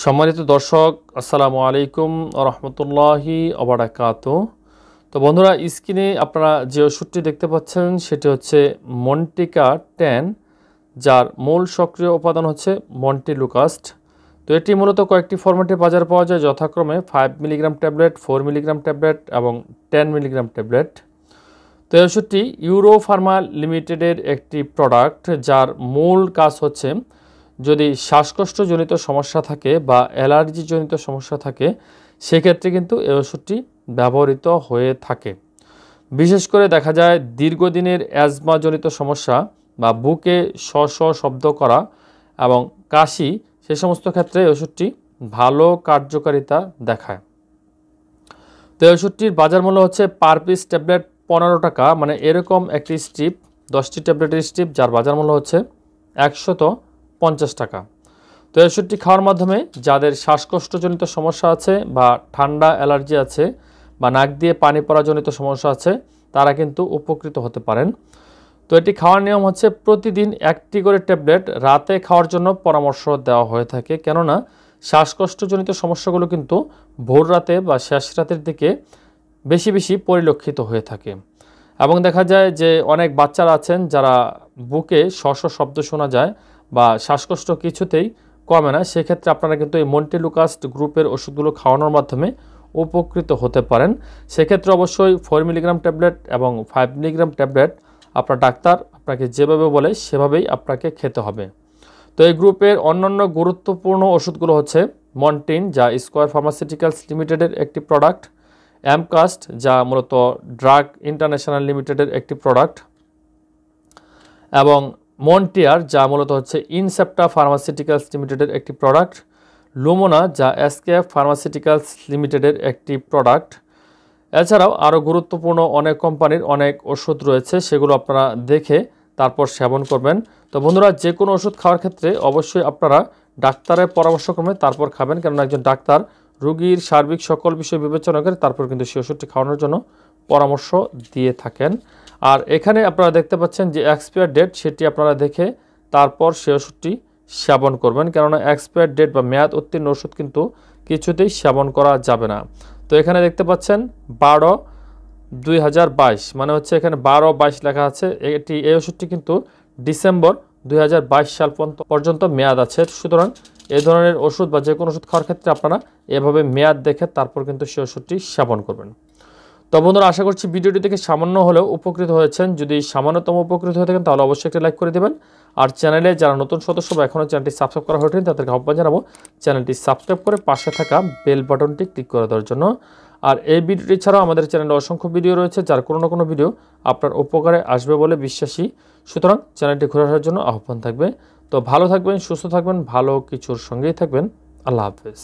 সম্মানিত দর্শক, আসসালামু আলাইকুম রহমতুল্লাহি ওবারাকাতু। তো বন্ধুরা, স্ক্রিনে আপনারা যে ওষুধটি দেখতে পাচ্ছেন সেটি হচ্ছে মন্টিকা 10, যার মূল সক্রিয় উপাদান হচ্ছে মন্টিলুকাস্ট। তো এটি মূলত কয়েকটি ফরম্যাটে বাজারে পাওয়া যায়, যথাক্রমে 5 মিলিগ্রাম ট্যাবলেট, 4 মিলিগ্রাম ট্যাবলেট এবং 10 মিলিগ্রাম ট্যাবলেট। তো এই ওষুধটি ইউরো ফার্মা লিমিটেডের একটি প্রোডাক্ট, যার মূল কাজ হচ্ছে যদি শ্বাসকষ্টজনিত সমস্যা থাকে বা অ্যালার্জিজনিত সমস্যা থাকে, সেক্ষেত্রে কিন্তু এই ওষুধটি ব্যবহৃত হয়ে থাকে। বিশেষ করে দেখা যায় দীর্ঘদিনের অ্যাজমাজনিত সমস্যা বা বুকে শব্দ করা এবং কাশি, সে সমস্ত ক্ষেত্রে এই ওষুধটি ভালো কার্যকারিতা দেখায়। তো এই ওষুধটির বাজার মূল্য হচ্ছে পার পিস ট্যাবলেট 15 টাকা, মানে এরকম একটি স্ট্রিপ 10টি ট্যাবলেটের স্ট্রিপ, যার বাজার মূল্য হচ্ছে 150 টাকা। তো এই ওষুধটি খাওয়ার মাধ্যমে যাদের শ্বাসকষ্টজনিত সমস্যা আছে বা ঠান্ডা অ্যালার্জি আছে বা নাক দিয়ে পানি পড়াজনিত সমস্যা আছে, তারা কিন্তু উপকৃত হতে পারেন। তো এটি খাওয়ার নিয়ম হচ্ছে প্রতিদিন 1টি করে ট্যাবলেট রাতে খাওয়ার জন্য পরামর্শ দেওয়া হয়ে থাকে, কেননা শ্বাসকষ্টজনিত সমস্যাগুলো কিন্তু ভোর রাতে বা শেষ রাতের দিকে বেশি পরিলক্ষিত হয়ে থাকে। এবং দেখা যায় যে অনেক বাচ্চারা আছেন যারা বুকে শব্দ শোনা যায় বা শ্বাসকষ্ট কিছুতেই কমে না, সেক্ষেত্রে আপনারা কিন্তু এই মন্টিলুকাস্ট গ্রুপের ওষুধগুলো খাওয়ানোর মাধ্যমে উপকৃত হতে পারেন। সেক্ষেত্রে অবশ্যই 4 মিলিগ্রাম ট্যাবলেট এবং 5 মিলিগ্রাম ট্যাবলেট আপনার ডাক্তার আপনাকে যেভাবে বলে সেভাবেই আপনাকে খেতে হবে। তো এই গ্রুপের অন্যান্য গুরুত্বপূর্ণ ওষুধগুলো হচ্ছে মন্টিন, যা স্কয়ার ফার্মাসিউটিক্যালস লিমিটেডের একটি প্রোডাক্ট; অ্যামকাস্ট, যা মূলত ড্রাগ ইন্টারন্যাশনাল লিমিটেডের একটি প্রোডাক্ট; এবং মন্টিয়ার, যা মূলত হচ্ছে ইনসেপ্টা ফার্মাসিউটিক্যালস লিমিটেডের একটি প্রোডাক্ট; লুমোনা, যা এসকেএফ ফার্মাসিউটিক্যালস লিমিটেডের একটি প্রোডাক্ট। এছাড়াও আরও গুরুত্বপূর্ণ অনেক কোম্পানির অনেক ওষুধ রয়েছে, সেগুলো আপনারা দেখে তারপর সেবন করবেন। তো বন্ধুরা, যে কোনো ওষুধ খাওয়ার ক্ষেত্রে অবশ্যই আপনারা ডাক্তারের পরামর্শক্রমে তারপর খাবেন, কেননা একজন ডাক্তার রোগীর সার্বিক সকল বিষয় বিবেচনা করে তারপর কিন্তু সেই ওষুধটি খাওয়ানোর জন্য পরামর্শ দিয়ে থাকেন। আর এখানে আপনারা দেখতে পাচ্ছেন যে এক্সপায়ার ডেট, সেটি আপনারা দেখে তারপর সেই ওষুধটি সেবন করবেন, কেননা এক্সপায়ার ডেট বা মেয়াদ উত্তীর্ণ ওষুধ কিন্তু কিছুতেই সেবন করা যাবে না। তো এখানে দেখতে পাচ্ছেন 12/2022, মানে হচ্ছে এখানে 12/22 লেখা আছে। এই ওষুধটি কিন্তু ডিসেম্বর 2022 সাল পর্যন্ত মেয়াদ আছে। সুতরাং এই ধরনের ওষুধ বা যে কোনো ওষুধ খাওয়ার ক্ষেত্রে আপনারা এভাবে মেয়াদ দেখে তারপর কিন্তু সেই ওষুধটি সেবন করবেন। তো বন্ধুরা, আশা করছি ভিডিওটি থেকে সামান্য হলেও উপকৃত হয়েছেন। যদি সামান্যতম উপকৃত হয়ে থাকেন তাহলে অবশ্যই একটা লাইক করে দেবেন। আর চ্যানেলে যারা নতুন সদস্য বা এখনও চ্যানেলটি সাবস্ক্রাইব করা হয়নি তাদেরকে আহ্বান জানাবো চ্যানেলটি সাবস্ক্রাইব করে পাশে থাকা বেল বাটনটি ক্লিক করে দেওয়ার জন্য। আর এই ভিডিওটি ছাড়াও আমাদের চ্যানেলে অসংখ্য ভিডিও রয়েছে, যার কোনো না কোনো ভিডিও আপনার উপকারে আসবে বলে বিশ্বাসী। সুতরাং চ্যানেলটি ঘুরে আসার জন্য আহ্বান থাকবে। তো ভালো থাকবেন, সুস্থ থাকবেন, ভালো কিছুর সঙ্গেই থাকবেন। আল্লাহ হাফেজ।